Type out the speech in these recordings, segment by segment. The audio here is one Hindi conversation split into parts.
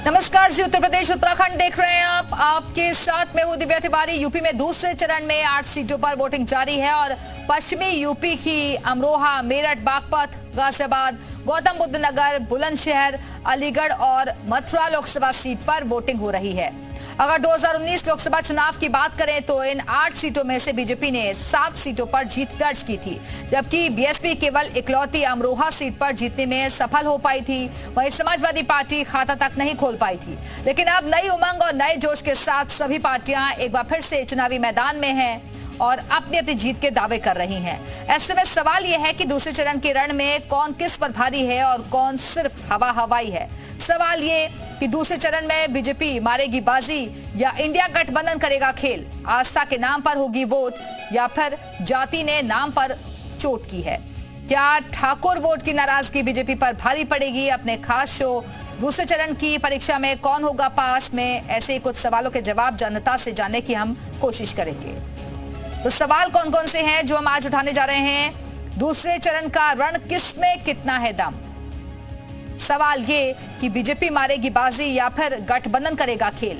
नमस्कार जी, उत्तर प्रदेश उत्तराखंड देख रहे हैं आप। आपके साथ मैं हूं दिव्या तिवारी। यूपी में दूसरे चरण में 8 सीटों पर वोटिंग जारी है और पश्चिमी यूपी की अमरोहा, मेरठ, बागपत, गाजियाबाद, गौतम बुद्ध नगर, बुलंदशहर, अलीगढ़ और मथुरा लोकसभा सीट पर वोटिंग हो रही है। अगर 2019 लोकसभा चुनाव की बात करें तो इन 8 सीटों में से बीजेपी ने 7 सीटों पर जीत दर्ज की थी, जबकि बीएसपी केवल इकलौती अमरोहा सीट पर जीतने में सफल हो पाई थी। वहीं समाजवादी पार्टी खाता तक नहीं खोल पाई थी। लेकिन अब नई उमंग और नए जोश के साथ सभी पार्टियां एक बार फिर से चुनावी मैदान में हैं और अपनी अपनी जीत के दावे कर रही हैं। ऐसे में सवाल यह है कि दूसरे चरण के रण में कौन किस पर भारी है और कौन सिर्फ हवा हवाई है। सवाल ये कि दूसरे चरण में बीजेपी मारेगी बाजी या इंडिया गठबंधन करेगा खेल। आस्था के नाम पर होगी वोट या फिर जाति ने नाम पर चोट की है। क्या ठाकुर वोट की नाराजगी बीजेपी पर भारी पड़ेगी? अपने खास शो दूसरे चरण की परीक्षा में कौन होगा पास में, ऐसे ही कुछ सवालों के जवाब जनता से जानने की हम कोशिश करेंगे। तो सवाल कौन कौन से हैं जो हम आज उठाने जा रहे हैं? दूसरे चरण का रण किसमें कितना है दम? सवाल ये कि बीजेपी मारेगी बाजी या फिर गठबंधन करेगा खेल।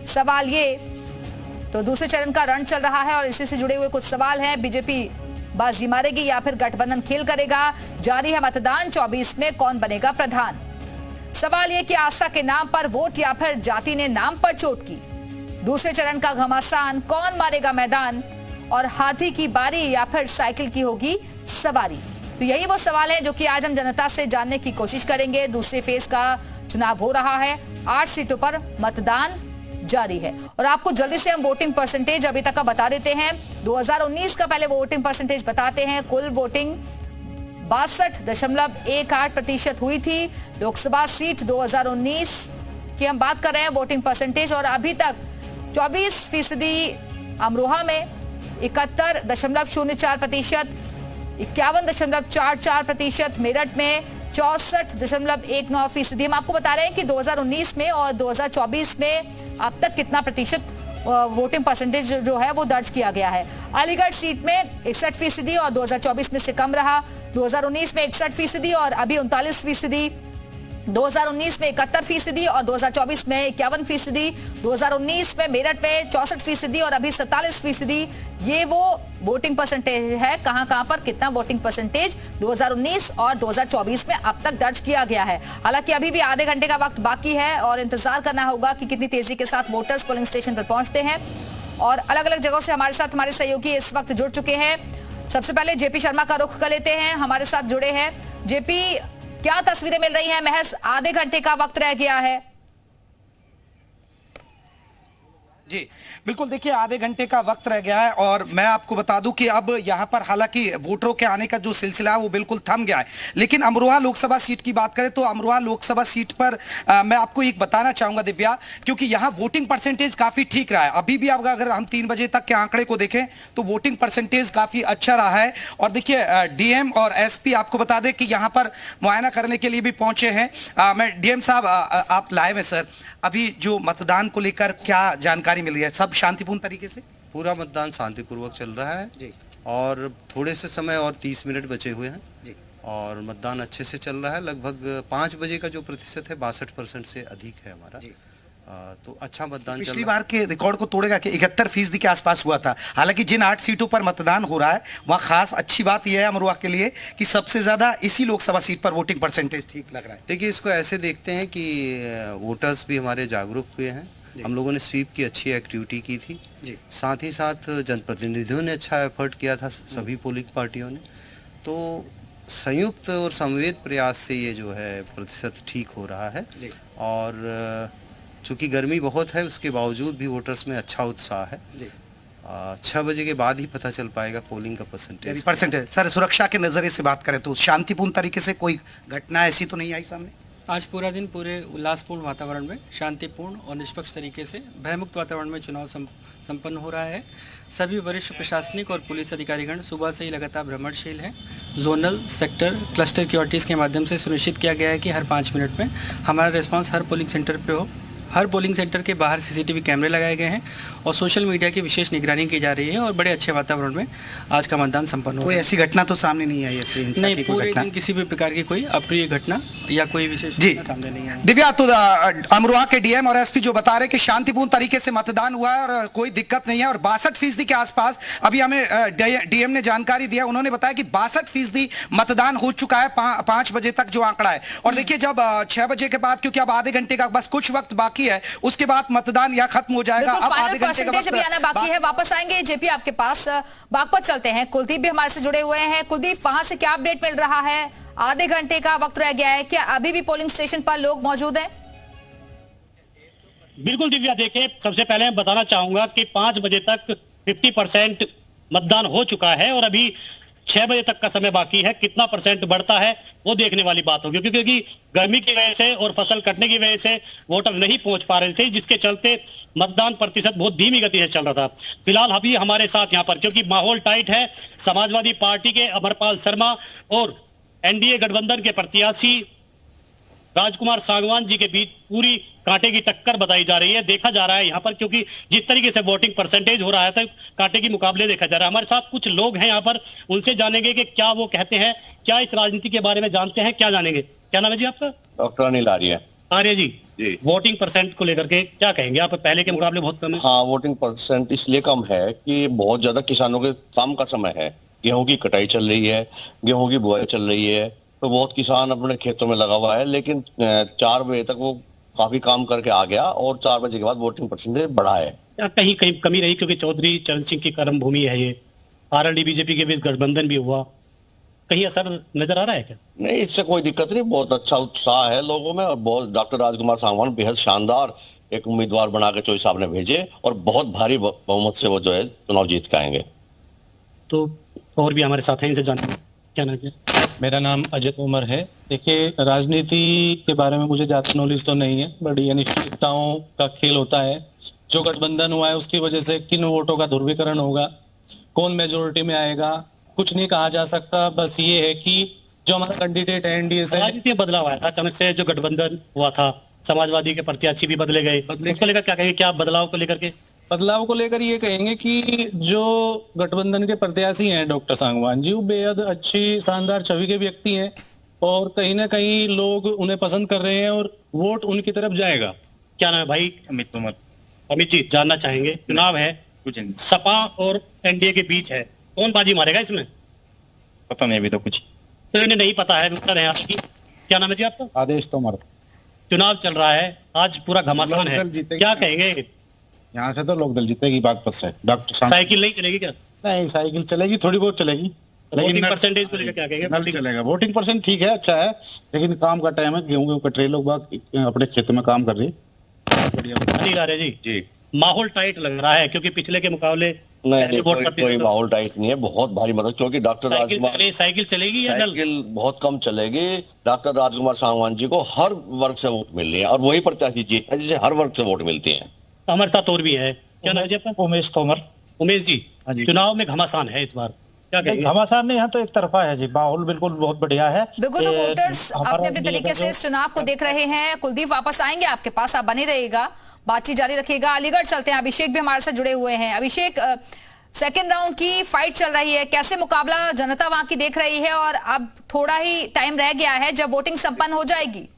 सवाल ये, तो दूसरे चरण का रण चल रहा है और इसी से जुड़े हुए कुछ सवाल हैं। बीजेपी बाजी मारेगी या फिर गठबंधन खेल करेगा? जारी है मतदान, 24 में कौन बनेगा प्रधान? सवाल ये कि आस्था के नाम पर वोट या फिर जाति ने नाम पर चोट की? दूसरे चरण का घमासान, कौन मारेगा मैदान? और हाथी की बारी या फिर साइकिल की होगी सवारी? तो यही वो सवाल है जो कि आज हम जनता से जानने की कोशिश करेंगे। दूसरे फेज का चुनाव हो रहा है, 8 सीटों पर मतदान जारी है और आपको जल्दी से हम वोटिंग परसेंटेज अभी तक का बता देते हैं। 2019 का पहले वोटिंग परसेंटेज बताते हैं। कुल वोटिंग 62.18% हुई थी। लोकसभा सीट 2019 की हम बात कर रहे हैं वोटिंग परसेंटेज, और अभी तक 24% अमरोहा में, 71.04%, 51.44%, मेरठ में 64.19%। हम आपको बता रहे हैं कि 2019 में और 2024 में अब तक कितना प्रतिशत वोटिंग परसेंटेज जो है वो दर्ज किया गया है। अलीगढ़ सीट में 61% और 2024 में से कम रहा। 2019 में 61% और अभी 39%। 2019 में 71% और 2024 में 51%। 2019 में मेरठ में 64% और अभी 47%। ये वो वोटिंग परसेंटेज है, कहां पर कितना वोटिंग परसेंटेज 2019 और 2024 में अब तक दर्ज किया गया है। हालांकि अभी भी आधे घंटे का वक्त बाकी है और इंतजार करना होगा कि कितनी तेजी के साथ वोटर्स पोलिंग स्टेशन पर पहुंचते हैं। और अलग अलग जगहों से हमारे साथ हमारे सहयोगी इस वक्त जुड़ चुके हैं। सबसे पहले जेपी शर्मा का रुख कर लेते हैं, हमारे साथ जुड़े हैं। जेपी, क्या तस्वीरें मिल रही हैं? महज आधे घंटे का वक्त रह गया है। जी बिल्कुल, देखिए आधे घंटे का वक्त रह गया है और मैं आपको बता दूं कि अब यहां पर हालांकि वोटरों के आने का जो सिलसिला है वो बिल्कुल थम गया है। लेकिन अमरोहा लोकसभा सीट की बात करें तो अमरोहा लोकसभा सीट पर मैं आपको एक बताना चाहूंगा दिव्या, क्योंकि यहां वोटिंग परसेंटेज काफी ठीक रहा है। अभी भी अगर हम 3 बजे तक के आंकड़े को देखें तो वोटिंग परसेंटेज काफी अच्छा रहा है। और देखिए डीएम और एसपी आपको बता दें कि यहां पर मुआयना करने के लिए भी पहुंचे हैं। मैं डीएम साहब, आप लाइव हैं सर, अभी जो मतदान को लेकर क्या जानकारी मिल रही है? सब शांतिपूर्ण तरीके से? पूरा मतदान शांतिपूर्वक चल रहा है जी। और थोड़े से समय और 30 मिनट बचे हुए हैं जी। और मतदान अच्छे से चल रहा है। लगभग 5 बजे का जो प्रतिशत है 62% से अधिक है हमारा। तो अच्छा मतदान। पिछली बार के रिकॉर्ड को तोड़ेगा कि 71% के आसपास हुआ था। हालांकि जिन 8 सीटों पर मतदान हो रहा है वहां खास अच्छी बात यह है अमरोहा के लिए कि सबसे ज्यादा इसी लोकसभा सीट पर वोटिंग परसेंटेज ठीक लग रहा है। देखिए, इसको ऐसे देखते हैं कि वोटर्स भी हमारे जागरूक हुए हैं। हम लोगों ने स्वीप की अच्छी एक्टिविटी की थी जी। साथ ही साथ जनप्रतिनिधियों ने अच्छा एफर्ट किया था, सभी पोलिंग पार्टियों ने। तो संयुक्त और समवेत प्रयास से ये जो है प्रतिशत ठीक हो रहा है। और चूँकि गर्मी बहुत है उसके बावजूद भी वोटर्स में अच्छा उत्साह है। 6 बजे के बाद ही पता चल पाएगा पोलिंग का परसेंटेज। सर, सुरक्षा के नज़रिए से बात करें तो शांतिपूर्ण तरीके से कोई घटना ऐसी तो नहीं आई सामने? आज पूरा दिन पूरे उल्लासपूर्ण वातावरण में शांतिपूर्ण और निष्पक्ष तरीके से भयमुक्त वातावरण में चुनाव संपन्न हो रहा है। सभी वरिष्ठ प्रशासनिक और पुलिस अधिकारीगण सुबह से ही लगातार भ्रमणशील हैं। जोनल, सेक्टर, क्लस्टर सिक्योरिटीज़ के माध्यम से सुनिश्चित किया गया है कि हर 5 मिनट में हमारा रिस्पांस हर पोलिंग सेंटर पे हो। हर पोलिंग सेंटर के बाहर सीसीटीवी कैमरे लगाए गए हैं और सोशल मीडिया की विशेष निगरानी की जा रही है और बड़े अच्छे वातावरण में आज का मतदान संपन्न हो कोई रहा ऐसी घटना तो सामने नहीं आई? ऐसी है। हिंसा नहीं, की कोई पूरे घटना? दिन किसी भी प्रकार की कोई अप्रिय घटना या कोई विशेष जी। घटना सामने नहीं आई। दिव्या, तो अमरोहा के डीएम और एसपी जो बता रहे कि शांतिपूर्ण तरीके से मतदान हुआ है और कोई दिक्कत नहीं है और 62% के आसपास अभी हमें डीएम ने जानकारी दिया। उन्होंने बताया कि 62% मतदान हो चुका है 5 बजे तक जो आंकड़ा है। और देखिए जब 6 बजे के बाद, क्योंकि अब आधे घंटे का बस कुछ वक्त बाकी है, उसके बाद मतदान या खत्म हो जाएगा। अब आधे घंटे का वक्त आना बाकी है। वापस आएंगे जेपी आपके पास, बागपत चलते हैं। कुलदीप भी हमारे से जुड़े हुए हैं। कुलदीप, वहां से क्या अपडेट मिल रहा है? आधे घंटे का वक्त रह गया है, क्या अभी भी पोलिंग स्टेशन पर लोग मौजूद हैं? बिल्कुल दिव्या, देखिए सबसे पहले मैं बताना चाहूंगा कि 5 बजे तक 50% मतदान हो चुका है और अभी 6 बजे तक का समय बाकी है। कितना परसेंट बढ़ता है वो देखने वाली बात होगी, क्योंकि गर्मी की वजह से और फसल कटने की वजह से वोटर नहीं पहुंच पा रहे थे, जिसके चलते मतदान प्रतिशत बहुत धीमी गति से चल रहा था। फिलहाल अभी हमारे साथ यहाँ पर, क्योंकि माहौल टाइट है, समाजवादी पार्टी के अमरपाल शर्मा और एनडीए गठबंधन के प्रत्याशी राजकुमार सांगवान जी के बीच पूरी कांटे की टक्कर बताई जा रही है। देखा जा रहा है यहाँ पर, क्योंकि जिस तरीके से वोटिंग परसेंटेज हो रहा है तो कांटे के मुकाबले देखा जा रहा है। हमारे साथ कुछ लोग हैं यहाँ पर, उनसे जानेंगे कि क्या वो कहते हैं, क्या इस राजनीति के बारे में जानते हैं, क्या जानेंगे। क्या नाम है जी आपका? डॉक्टर अनिल आर्य। आर्य जी, जी। वोटिंग परसेंट को लेकर के क्या कहेंगे आप? पहले के मुकाबले बहुत कम है। हाँ, वोटिंग परसेंट इसलिए कम है कि बहुत ज्यादा किसानों के काम का समय है। गेहूं की कटाई चल रही है, गेहूं की बुआई चल रही है, तो बहुत किसान अपने खेतों में लगा हुआ है। लेकिन 4 बजे तक वो काफी काम करके आ गया और 4 बजे के बाद वोटिंग परसेंटेज बढ़ा है। या कहीं कहीं कमी रही, क्योंकि चौधरी चरण सिंह की कर्म भूमि है ये, आरएलडी बीजेपी के बीच गठबंधन भी हुआ, कहीं असर नजर आ रहा है क्या? नहीं, इससे कोई दिक्कत नहीं, बहुत अच्छा उत्साह है लोगों में और बहुत डॉक्टर राजकुमार सांगवान बेहद शानदार एक उम्मीदवार बना के चौधरी साहब ने भेजे और बहुत भारी बहुमत से वो जो है चुनाव जीत के आएंगे। तो और भी हमारे साथ हैं, इनसे जानते। क्या नाम है? मेरा नाम अजय तोमर है। देखिए, राजनीति के बारे में मुझे ज्यादा नॉलेज तो नहीं है, बड़ी अनिश्चितताओं का खेल होता है। जो गठबंधन हुआ है उसकी वजह से किन वोटों का ध्रुवीकरण होगा, कौन मेजोरिटी में आएगा, कुछ नहीं कहा जा सकता। बस ये है कि जो हमारा कैंडिडेट है एनडीए से, राजनीति में बदलाव आया था अचानक से, जो गठबंधन हुआ था, समाजवादी के प्रत्याशी भी बदले गए, उसको लेकर क्या कहेंगे? क्या बदलाव को लेकर के? बदलाव को लेकर ये कहेंगे कि जो गठबंधन के प्रत्याशी हैं डॉक्टर सांगवान जी, वो बेहद अच्छी शानदार छवि के व्यक्ति हैं और कहीं ना कहीं लोग उन्हें पसंद कर रहे हैं और वोट उनकी तरफ जाएगा। क्या नाम है भाई? अमित तोमर। अमित जी, जानना चाहेंगे, चुनाव है, सपा और एनडीए के बीच है, कौन बाजी मारेगा इसमें? पता नहीं अभी तो कुछ, तो इन्हें नहीं पता है, उत्तर है आपकी। क्या नाम है जी आपका? आदेश तोमर। चुनाव चल रहा है, आज पूरा घमासान है, क्या कहेंगे? यहाँ से तो लोकदल जीतेगी बागपत से। डॉक्टर साइकिल नहीं चलेगी क्या? नहीं, साइकिल चलेगी, थोड़ी बहुत चलेगी, वोटिंग परसेंटेज को लेकर क्या कहेंगे? नल चलेगा। वोटिंग परसेंट ठीक है, अच्छा है, लेकिन काम का टाइम है, गेहूं कट रहे, लोग बाग अपने खेतों में काम कर रहे हैं। अनिल आर्य जी, माहौल टाइट लग रहा है, क्योंकि पिछले के मुकाबले नहीं, कोई माहौल टाइट नहीं है, बहुत भारी मदद, क्योंकि डॉक्टर राजकुमार साइकिल चलेगी या साइकिल बहुत कम चलेगी। डॉक्टर राजकुमार सांगवान जी को हर वर्ग से वोट मिल रही है और वही प्रत्याशी जीत है जिसे हर वर्ग से वोट मिलती है। हमारे साथ और भी है। क्या नाम है जी आपका? उमेश तोमर। उमेश जी, चुनाव में घमासान है इस बार, क्या कहेंगे? घमासान नहीं, यहाँ तो एक तरफा है जी, माहौल बिल्कुल बहुत बढ़िया है। बिल्कुल, तो वोटर्स अपने अपने तरीके से इस चुनाव को देख रहे हैं। कुलदीप, वापस आएंगे आपके पास, आप बने रहिएगा, बातचीत जारी रखिएगा। अलीगढ़ चलते हैं, अभिषेक भी हमारे साथ जुड़े हुए हैं। अभिषेक, सेकेंड राउंड की फाइट चल रही है, कैसे मुकाबला जनता वहां की देख रही है और अब थोड़ा ही टाइम रह गया है जब वोटिंग संपन्न हो जाएगी?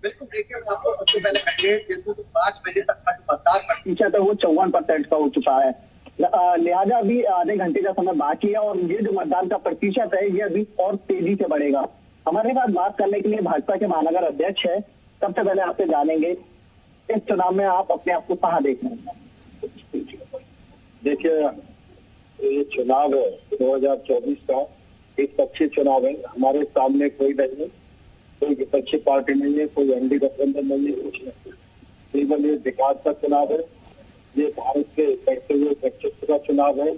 बिल्कुल, देखिए आपको सबसे पहले कहिए 5 बजे तक का जो मतदान प्रतिशत है वो 54% का हो चुका है। लिहाजा अभी आधे घंटे का समय बाकी है और ये जो मतदान का प्रतिशत है ये अभी और तेजी से बढ़ेगा। हमारे साथ बात करने के लिए भाजपा के महानगर अध्यक्ष है। सबसे पहले आपसे जानेंगे, इस चुनाव में आप अपने आप को कहाँ देख रहे हैं? देखिए, ये चुनाव है 2024 का, एक अच्छे चुनाव है। हमारे सामने कोई नहीं है, कोई विपक्षी पार्टी नहीं है, कोई एनडीए गठबंधन नहीं है, कुछ नहीं। केवल ये विकास का चुनाव है, ये भारत के बढ़ते हुए व्यक्तित्व का चुनाव है,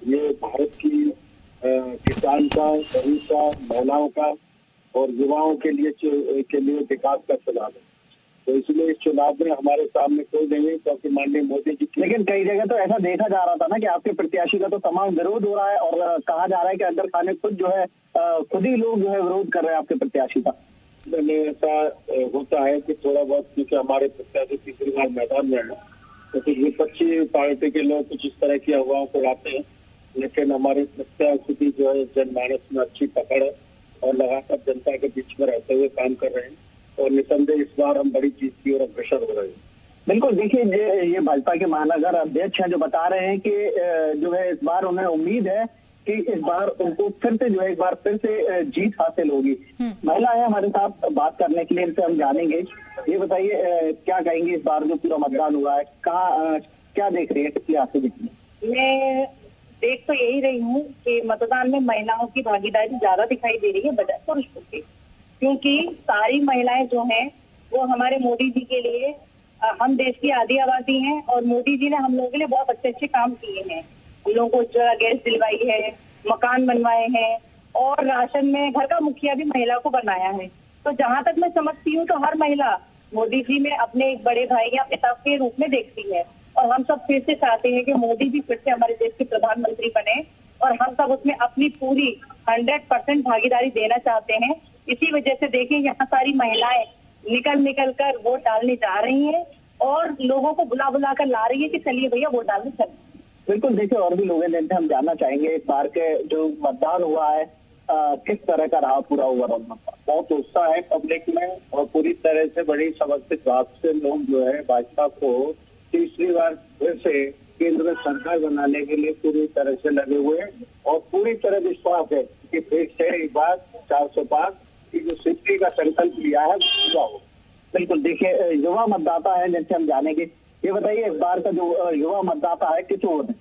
ये भारत की किसान का, गरीब का, महिलाओं का और युवाओं के लिए विकास का चुनाव है। तो इसलिए इस चुनाव में हमारे सामने कोई नहीं है, क्योंकि माननीय मोदी जी। लेकिन कई जगह तो ऐसा देखा जा रहा था ना कि आपके प्रत्याशी का तो तमाम विरोध हो रहा है और कहा जा रहा है कि अंदर खाने खुद जो है खुद ही लोग जो है विरोध कर रहे हैं आपके प्रत्याशी का। में ऐसा होता है कि थोड़ा बहुत, क्योंकि हमारे प्रत्याशी तीसरी बार मैदान में है, तो कुछ विपक्षी पार्टी के लोग कुछ इस तरह की अफवाहों को लाते हैं, लेकिन हमारे प्रत्याशी की जो है जनमानस में अच्छी पकड़ है और लगातार जनता के बीच में रहते हुए काम कर रहे हैं, और निसंदेह इस बार हम बड़ी जीत की ओर अग्रसर हो रहे हैं। बिल्कुल, देखिए ये भाजपा के महानगर अध्यक्ष हैं जो बता रहे हैं कि जो है इस बार उन्हें उम्मीद है कि इस बार उनको फिर से जो है एक बार फिर से जीत हासिल होगी। महिला है हमारे साथ बात करने के लिए, इनसे हम जानेंगे। ये बताइए क्या कहेंगे इस बार जो पूरा मतदान हुआ है, कहाँ क्या देख रही है, किस लिहाज से दिखी? मैं देख तो यही रही हूँ कि मतदान में महिलाओं की भागीदारी ज्यादा दिखाई दे रही है बजाय पुरुषों की, क्योंकि सारी महिलाएं जो हैं वो हमारे मोदी जी के लिए, हम देश की आधी आबादी हैं और मोदी जी ने हम लोगों के लिए बहुत अच्छे अच्छे काम किए हैं। हम लोगों को गैस दिलवाई है, मकान बनवाए हैं और राशन में घर का मुखिया भी महिला को बनाया है। तो जहां तक मैं समझती हूँ तो हर महिला मोदी जी में अपने एक बड़े भाई या पिता के रूप में देखती है, और हम सब फिर से चाहते हैं कि मोदी जी फिर से हमारे देश के प्रधानमंत्री बने और हम सब उसमें अपनी पूरी 100% भागीदारी देना चाहते हैं। इसी वजह से देखिए यहाँ सारी महिलाएं निकल कर वोट डालने जा रही हैं और लोगों को बुला बुला कर ला रही है कि चलिए भैया वोट डालने चलिए। बिल्कुल, देखिए और भी लोग हैं जिनसे हम जानना चाहेंगे इस बार के जो मतदान हुआ है किस तरह का रहा पूरा ओवरऑल मतदान? बहुत उत्साह है पब्लिक में और पूरी तरह से बड़ी समर्पित भाव से लोग जो है भाजपा को तीसरी बार फिर से केंद्र में सरकार बनाने के लिए पूरी तरह से लगे हुए हैं और पूरी तरह विश्वास है कि फिर से एक बार 400 पार की जो सिद्धि का संकल्प लिया है पूरा हो। बिल्कुल, देखिए युवा मतदाता है जिनसे हम जानेंगे। ये बताइए इस बार का जो युवा मतदाता है किस ओर है?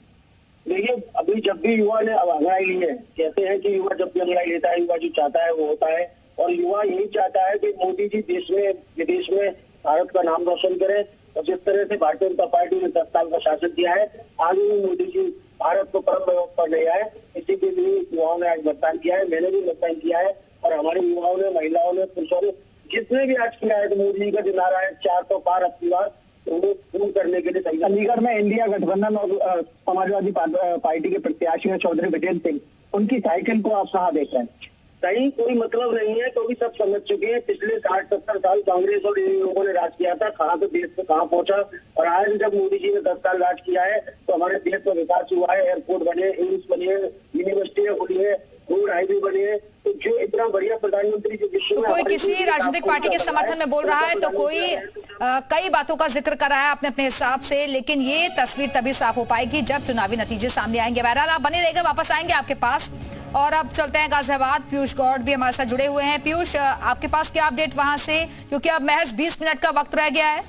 देखिए अभी जब भी युवा ने अंगड़ाई ली है, कहते हैं कि युवा जब भी अंगड़ाई लेता है, युवा जो चाहता है वो होता है, और युवा यही चाहता है कि मोदी जी देश में विदेश में भारत का नाम रोशन करें। और जिस तरह से भारतीय जनता पार्टी ने 10 साल का शासन किया है, आगे भी मोदी जी भारत को परम वैभव पर ले आए, इसी के लिए युवाओं ने आज मतदान किया है। मैंने भी मतदान किया है और हमारे युवाओं ने, महिलाओं ने, पुरुषों ने जिसने भी आज किया है तो मोदी जी का जो नारा है 400 पार अपनी बार, तो वो पूर्ण करने के लिए तैयार। चंडीगढ़ में इंडिया गठबंधन और समाजवादी पार्टी के प्रत्याशी हैं चौधरी विजेंद्र सिंह, उनकी साइकिल को आप कहाँ देख रहे हैं? कहीं कोई मतलब नहीं है, क्योंकि सब समझ चुके हैं पिछले 60-70 साल कांग्रेस और इन लोगों ने राज किया था, कहाँ से देश में कहाँ पहुंचा। और आज जब मोदी जी ने 10 साल राज किया है तो हमारे देश में विकास हुआ है, एयरपोर्ट बने, एम्स बने, यूनिवर्सिटियां खुली है, रोड हाईवे बने हैं। तो जो इतना बढ़िया प्रधानमंत्री जो विश्व में, कोई किसी राजनीतिक पार्टी के समर्थन में बोल रहा है तो कोई कई बातों का जिक्र कर रहा है अपने अपने हिसाब से, लेकिन ये तस्वीर तभी साफ हो पाएगी जब चुनावी नतीजे सामने आएंगे। बहरहाल आप बने रहेगा, वापस आएंगे आपके पास। और अब चलते हैं गाजियाबाद। पीयूष गौड़ भी हमारे साथ जुड़े हुए हैं। पीयूष, आपके पास क्या अपडेट वहां से, क्योंकि अब महज 20 मिनट का वक्त रह गया है।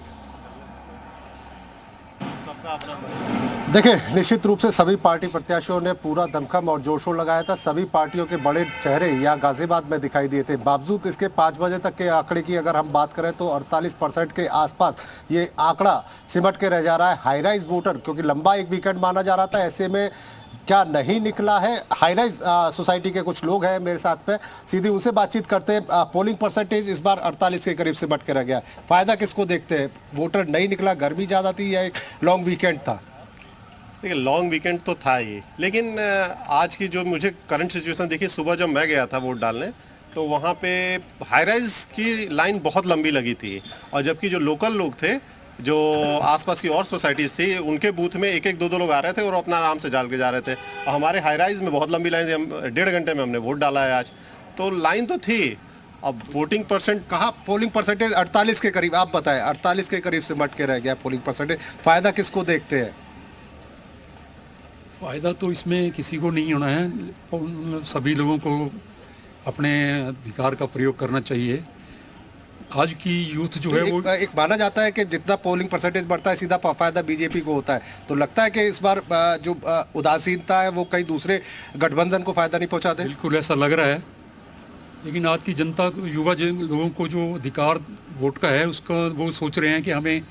देखिए, निश्चित रूप से सभी पार्टी प्रत्याशियों ने पूरा दमखम और जोर शोर लगाया था। सभी पार्टियों के बड़े चेहरे यहाँ गाजियाबाद में दिखाई दिए थे। बावजूद इसके 5 बजे तक के आंकड़े की अगर हम बात करें तो 48% के आसपास ये आंकड़ा सिमट के रह जा रहा है। हाई राइज वोटर, क्योंकि लंबा एक वीकेंड माना जा रहा था, ऐसे में क्या नहीं निकला है। हाई राइज सोसाइटी के कुछ लोग हैं मेरे साथ पे, सीधी उनसे बातचीत करते हैं। पोलिंग परसेंटेज इस बार 48 के करीब सिमट के रह गया। फायदा किसको देखते हैं? वोटर नहीं निकला, गर्मी ज़्यादा थी या एक लॉन्ग वीकेंड था? देखिए, लॉन्ग वीकेंड तो था ही, लेकिन आज की जो मुझे करंट सिचुएशन देखी, सुबह जब मैं गया था वोट डालने तो वहाँ पे हाई राइज की लाइन बहुत लंबी लगी थी, और जबकि जो लोकल लोग थे, जो आसपास की और सोसाइटीज़ थी, उनके बूथ में 1-1, 2-2 लोग आ रहे थे और अपना आराम से डाल के जा रहे थे। और हमारे हाई राइज में बहुत लंबी लाइन थी। हम 1.5 घंटे में हमने वोट डाला है आज, तो लाइन तो थी। अब वोटिंग परसेंट कहाँ? पोलिंग परसेंटेज 48 के करीब, आप बताएं। 48 के करीब सिमट के रह गया पोलिंग परसेंटेज। फायदा किसको देखते हैं? फ़ायदा तो इसमें किसी को नहीं होना है। सभी लोगों को अपने अधिकार का प्रयोग करना चाहिए। आज की यूथ जो है वो एक माना जाता है कि जितना पोलिंग परसेंटेज बढ़ता है सीधा फायदा बीजेपी को होता है, तो लगता है कि इस बार जो उदासीनता है वो कई दूसरे गठबंधन को फायदा नहीं पहुंचाते? बिल्कुल ऐसा लग रहा है, लेकिन आज की जनता, युवा लोगों को जो अधिकार वोट का है उसका वो सोच रहे हैं कि हमें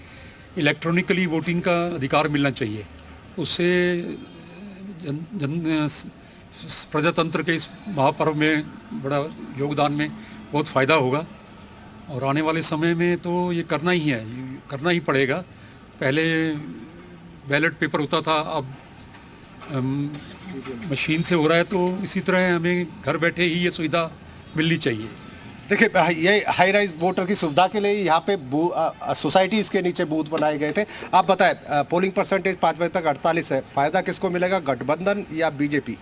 इलेक्ट्रॉनिकली वोटिंग का अधिकार मिलना चाहिए। उससे प्रजातंत्र के इस महापर्व में बड़ा योगदान में बहुत फ़ायदा होगा, और आने वाले समय में तो ये करना ही है, करना ही पड़ेगा। पहले बैलेट पेपर होता था, अब मशीन से हो रहा है, तो इसी तरह हमें घर बैठे ही ये सुविधा मिलनी चाहिए। देखिए, ये हाई राइज वोटर की सुविधा के लिए यहाँ पे सोसाइटीज के नीचे बूथ बनाए गए थे। आप बताएं, पोलिंग परसेंटेज 5 बजे तक 48 है। फायदा किसको मिलेगा, गठबंधन या बीजेपी?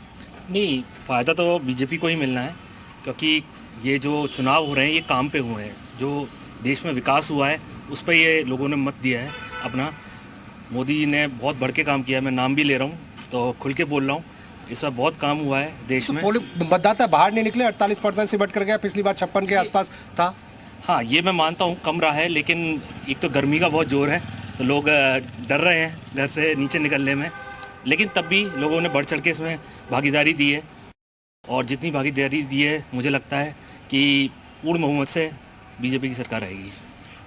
नहीं, फ़ायदा तो बीजेपी को ही मिलना है, क्योंकि ये जो चुनाव हो रहे हैं ये काम पे हुए हैं। जो देश में विकास हुआ है उस पर ये लोगों ने मत दिया है अपना। मोदी जी ने बहुत बढ़ के काम किया है, मैं नाम भी ले रहा हूँ तो खुल के बोल रहा हूँ। इस बार बहुत काम हुआ है देश में। मतदाता बाहर नहीं निकले, 48% सिमट कर गया, पिछली बार 56 के आसपास था। हाँ, ये मैं मानता हूँ कम रहा है, लेकिन एक तो गर्मी का बहुत जोर है तो लोग डर रहे हैं घर से नीचे निकलने में, लेकिन तब भी लोगों ने बढ़ चढ़ के इसमें भागीदारी दी है। और जितनी भागीदारी दी है मुझे लगता है कि पूर्ण बहुमत से बीजेपी की सरकार आएगी।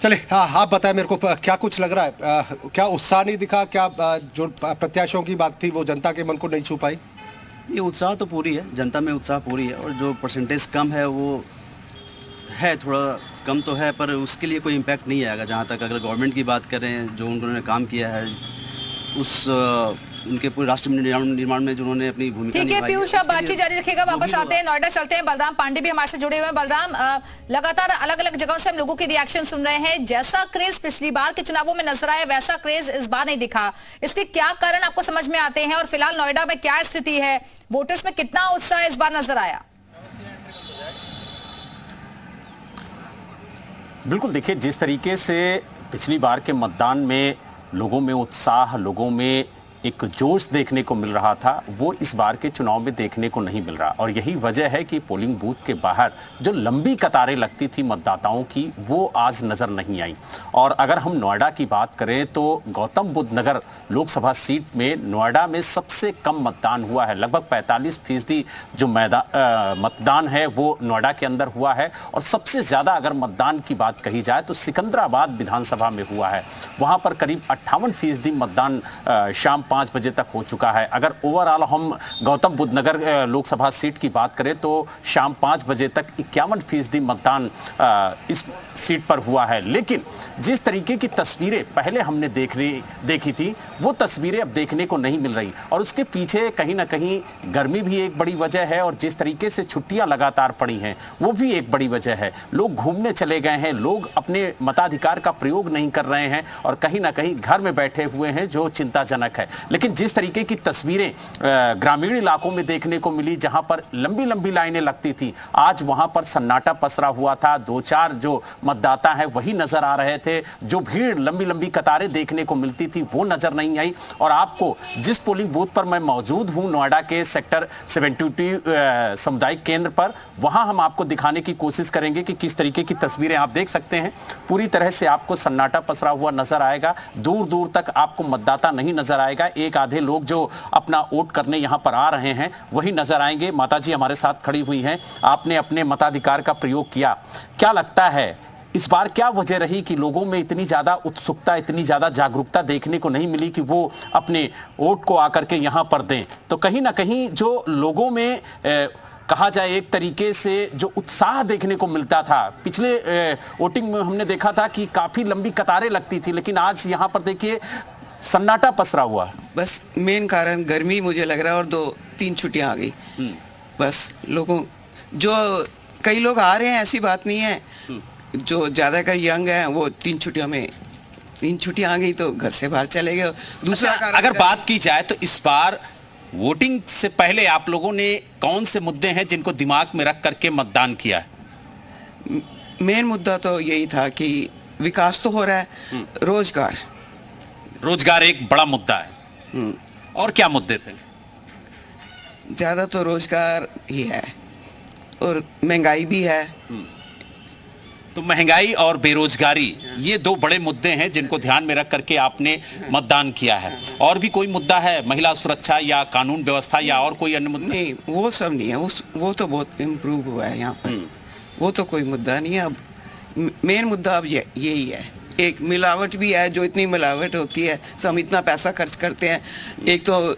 चले, हाँ, आप बताएं मेरे को क्या कुछ लग रहा है, क्या उत्साह नहीं दिखा, क्या जो प्रत्याशियों की बात थी वो जनता के मन को नहीं छू पाई? ये उत्साह तो पूरी है, जनता में उत्साह पूरी है, और जो परसेंटेज कम है वो है, थोड़ा कम तो है, पर उसके लिए कोई इम्पैक्ट नहीं आएगा। जहाँ तक अगर गवर्नमेंट की बात करें, जो उन्होंने काम किया है उस उनके पूरे राष्ट्र निर्माण में जो उन्होंने अपनी भूमिका ठीक है पीयूष, आप बातचीत जारी रखिएगा। वापस आते हैं, नोएडा चलते हैं। बलराम पांडे भी हमारे से जुड़े हुए हैं। बलराम, लगातार अलग अलग जगहों से हम लोगों के रिएक्शन सुन रहे हैं। जैसा क्रेज पिछली बार के चुनावों में नजर आया वैसा क्रेज इस बार नहीं दिखा। इसके क्या कारण आपको समझ में आते हैं, और फिलहाल नोएडा में क्या स्थिति है, वोटर्स में कितना उत्साह इस बार नजर आया? बिल्कुल, देखिए, जिस तरीके से पिछली बार के मतदान में लोगों में उत्साह, लोगों में एक जोश देखने को मिल रहा था, वो इस बार के चुनाव में देखने को नहीं मिल रहा। और यही वजह है कि पोलिंग बूथ के बाहर जो लंबी कतारें लगती थी मतदाताओं की, वो आज नजर नहीं आई। और अगर हम नोएडा की बात करें तो गौतम बुद्ध नगर लोकसभा सीट में नोएडा में सबसे कम मतदान हुआ है। लगभग 45% जो मतदान है वो नोएडा के अंदर हुआ है। और सबसे ज्यादा अगर मतदान की बात कही जाए तो सिकंदराबाद विधानसभा में हुआ है। वहां पर करीब 58% मतदान शाम 5 बजे तक हो चुका है। अगर ओवरऑल हम गौतम बुद्ध नगर लोकसभा सीट की बात करें तो शाम 5 बजे तक 51% मतदान इस सीट पर हुआ है। लेकिन जिस तरीके की तस्वीरें पहले हमने देखी थी, वो तस्वीरें अब देखने को नहीं मिल रही। और उसके पीछे कहीं ना कहीं गर्मी भी एक बड़ी वजह है, और जिस तरीके से छुट्टियां लगातार पड़ी हैं वो भी एक बड़ी वजह है। लोग घूमने चले गए हैं, लोग अपने मताधिकार का प्रयोग नहीं कर रहे हैं, और कहीं ना कहीं घर में बैठे हुए हैं, जो चिंताजनक है। लेकिन जिस तरीके की तस्वीरें ग्रामीण इलाकों में देखने को मिली, जहां पर लंबी लंबी लाइनें लगती थी, आज वहां पर सन्नाटा पसरा हुआ था। 2-4 जो मतदाता हैं वही नजर आ रहे थे। जो भीड़, लंबी लंबी कतारें देखने को मिलती थी वो नजर नहीं आई। और आपको जिस पोलिंग बूथ पर मैं मौजूद हूं, नोएडा के सेक्टर 72 सामुदायिक केंद्र पर, वहां हम आपको दिखाने की कोशिश करेंगे कि किस तरीके की तस्वीरें आप देख सकते हैं। पूरी तरह से आपको सन्नाटा पसरा हुआ नजर आएगा। दूर दूर तक आपको मतदाता नहीं नजर आएगा। एक आधे लोग जो अपना वोट करने यहां पर आ रहे हैं वही नजर आएंगे। माताजी हमारे साथ खड़ी हुई हैं, आपने अपने मताधिकार का प्रयोग किया। क्या लगता है इस बार क्या वजह रही कि लोगों में इतनी ज्यादा उत्सुकता, इतनी ज्यादा जागरूकता देखने को नहीं मिली कि वो अपने वोट को आकर के यहां पर दें? तो कहीं ना कहीं जो लोगों में कहा जाए एक तरीके से जो उत्साह देखने को मिलता था, पिछले वोटिंग में हमने देखा था कि काफी लंबी कतारें लगती थी, लेकिन आज यहां पर देखिए सन्नाटा पसरा हुआ। बस मेन कारण गर्मी मुझे लग रहा है, और 2-3 छुट्टियां आ गई। बस लोगों, जो कई लोग आ रहे हैं ऐसी बात नहीं है, जो ज्यादातर यंग हैं वो 3 छुट्टियां आ गई तो घर से बाहर चले गए। दूसरा अच्छा, अगर बात की जाए तो इस बार वोटिंग से पहले आप लोगों ने कौन से मुद्दे हैं जिनको दिमाग में रख करके मतदान किया है? मेन मुद्दा तो यही था कि विकास तो हो रहा है, रोजगार एक बड़ा मुद्दा है। और क्या मुद्दे थे? ज्यादा तो रोजगार ही है, और महंगाई भी है। तो महंगाई और बेरोजगारी, ये 2 बड़े मुद्दे हैं जिनको ध्यान में रख करके आपने मतदान किया है। और भी कोई मुद्दा है, महिला सुरक्षा या कानून व्यवस्था या और कोई अन्य मुद्दा? नहीं, वो सब नहीं है। वो तो बहुत इम्प्रूव हुआ है यहाँ पर, वो तो कोई मुद्दा नहीं है। अब मेन मुद्दा अब यही है, एक मिलावट भी है। जो इतनी मिलावट होती है, हम इतना पैसा खर्च करते हैं, एक तो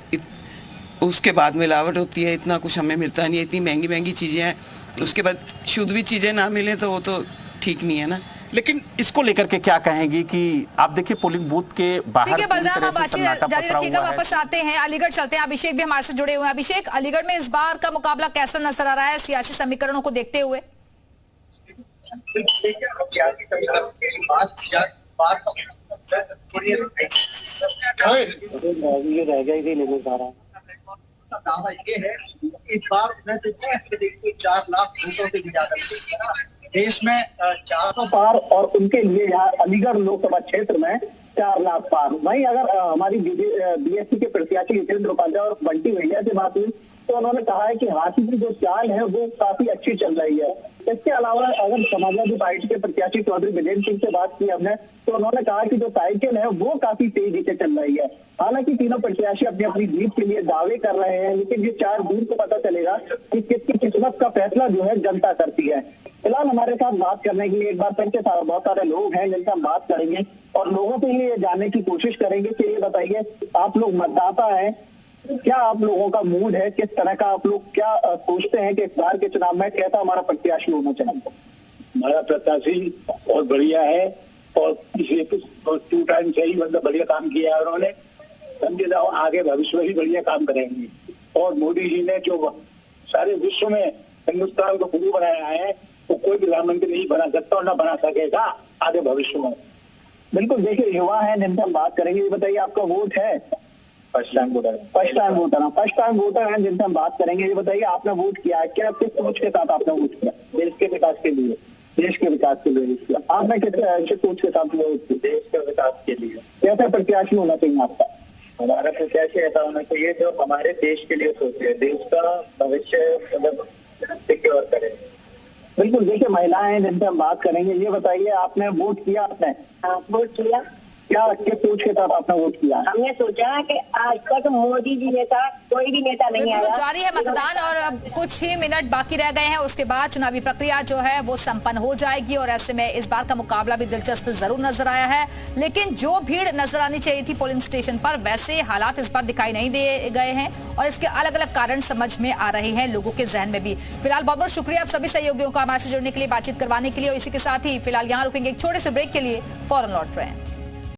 उसके बाद मिलावट होती है, इतना कुछ हमें मिलता नहीं है, इतनी महंगी महंगी चीज़ें हैं, उसके बाद शुद्ध भी चीज़ें ना मिले तो वो तो ठीक नहीं है ना। लेकिन इसको लेकर के क्या कहेंगी कि आप देखिए पोलिंग बूथ के बाहर ठीक है बलराम, आप बातचीत जारी रखिएगा। वापस आते हैं, अलीगढ़ चलते हैं। अभिषेक भी हमारे से जुड़े हुए हैं। अभिषेक, अलीगढ़ में इस बार का मुकाबला कैसा नजर आ रहा है सियासी समीकरणों को देखते हुए? रह गई थी लेकिन सारा दावा ये है इस बार मैं देखिए 4 लाख वोटों से ज्यादा देश में 400 पार और उनके लिए यहाँ अलीगढ़ लोकसभा क्षेत्र में 4 लाख पार। वहीं अगर हमारी बीएसपी के प्रत्याशी जितेंद्र उपाध्याय और बंटी भैया से बात हुई तो उन्होंने कहा है कि हाथी की जो चाल है वो काफी अच्छी चल रही है। इसके अलावा अगर समाजवादी पार्टी के प्रत्याशी चौधरी विजेंद्र सिंह से बात की हमने तो उन्होंने कहा कि जो साइकिल है वो काफी तेजी से चल रही है। हालांकि तीनों प्रत्याशी अपनी अपनी जीत के लिए दावे कर रहे हैं, लेकिन ये 4 जून को पता चलेगा कि किसकी किस्मत का फैसला जो है जनता करती है। फिलहाल हमारे साथ बात करने के लिए एक बार फिर से बहुत सारे लोग हैं जिनसे हम बात करेंगे और लोगों से ये जानने की कोशिश करेंगे कि ये बताइए आप लोग मतदाता हैं, क्या आप लोगों का मूड है, किस तरह का आप लोग क्या सोचते हैं कि इस बार के चुनाव में कैसा हमारा प्रत्याशी होना चाहिए? हमारा प्रत्याशी बहुत बढ़िया है और पिछले 2 टाइम से ही मतलब बढ़िया काम किया है उन्होंने, समझे जाओ आगे भविष्य में भी बढ़िया काम करेंगे। और मोदी जी ने जो सारे विश्व में हिंदुस्तान को गुरु बनाया है वो कोई प्रधानमंत्री नहीं बना सकता और न बना सकेगा आगे भविष्य में। बिल्कुल, देखिए युवा है जिनसे हम बात करेंगे। ये बताइए आपका वोट है? फर्स्ट टाइम वोटर है जिनसे हम बात करेंगे। ये बताइए आपने वोट किया है, क्या किस सोच के साथ आपने वोट किया? देश के विकास के लिए। देश के विकास के लिए आपने किस सोच के साथ वोट किया? देश के विकास के लिए। कैसा प्रत्याशी होना चाहिए आपका? हमारा प्रत्याशी ऐसा होना चाहिए जो हमारे देश के लिए सोचे, देश का भविष्य मतलब सिक्योर करे। बिल्कुल, देखिए महिलाएं हैं जिनसे हम बात करेंगे। ये बताइए आपने वोट किया? आपने वोट किया। क्या किस सोच के साथ आपने वोट किया? हमने सोचा कि आज तक मोदी जी जैसा कोई भी नेता नहीं आया। जारी है मतदान और अब कुछ ही मिनट बाकी रह गए हैं, उसके बाद चुनावी प्रक्रिया जो है वो संपन्न हो जाएगी और ऐसे में इस बार का मुकाबला भी दिलचस्प जरूर नजर आया है। लेकिन जो भीड़ नजर आनी चाहिए थी पोलिंग स्टेशन पर वैसे हालात इस बार दिखाई नहीं दे गए हैं और इसके अलग अलग कारण समझ में आ रहे हैं लोगों के जहन में भी। फिलहाल बहुत बहुत शुक्रिया आप सभी सहयोगियों का हमारे से जुड़ने के लिए, बातचीत करवाने के लिए। और इसी के साथ ही फिलहाल यहाँ रुकेंगे एक छोटे से ब्रेक के लिए, फौरन लौट रहे हैं।